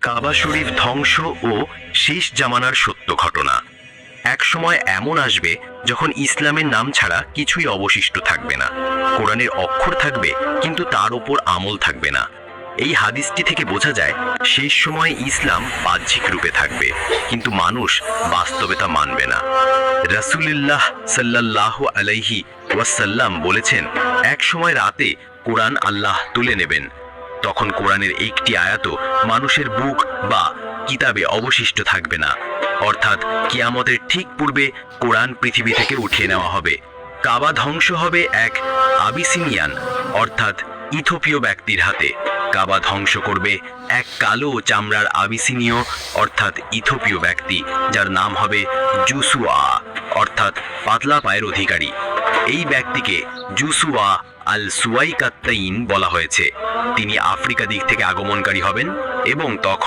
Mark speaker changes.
Speaker 1: কাবা শরীফ ধ্বংস ও শেষ জামানার সত্য ঘটনা। এক সময় এমন আসবে যখন ইসলামের নাম ছাড়া কিছুই অবশিষ্ট থাকবে না। কোরআনের অক্ষর থাকবে কিন্তু তার উপর আমল থাকবে না। এই হাদিসটি থেকে বোঝা যায় শেষ সময়ে ইসলাম বাহ্যিক রূপে থাকবে কিন্তু মানুষ বাস্তবে তা মানবে না। রাসূলুল্লাহ সাল্লাল্লাহু আলাইহি ওয়াসাল্লাম বলেছেন, এক সময় রাতে কোরআন আল্লাহ তুলে নেবেন। তখন কোরআনের একটি আয়াতও মানুষের বুক বা কিতাবে অবশিষ্ট থাকবে না। অর্থাৎ কিয়ামতের ঠিক পূর্বে কোরআন পৃথিবী থেকে উঠিয়ে নেওয়া হবে। কাবা ধ্বংস হবে এক আবিসিনিয়ান অর্থাৎ ইথিওপীয় ব্যক্তির হাতে। কাবা ধ্বংস করবে এক কালো চামড়ার আবিসিনীয় অর্থাৎ ইথিওপীয় ব্যক্তি, যার নাম হবে জুসুয়া অর্থাৎ পাতলা পায়ের অধিকারী। এই ব্যক্তিকে জুসুয়া আল সুয়াইকাত্তাইন বলা হয়েছে। তিনি আফ্রিকা দিক থেকে আগমনকারী হবেন এবং তখন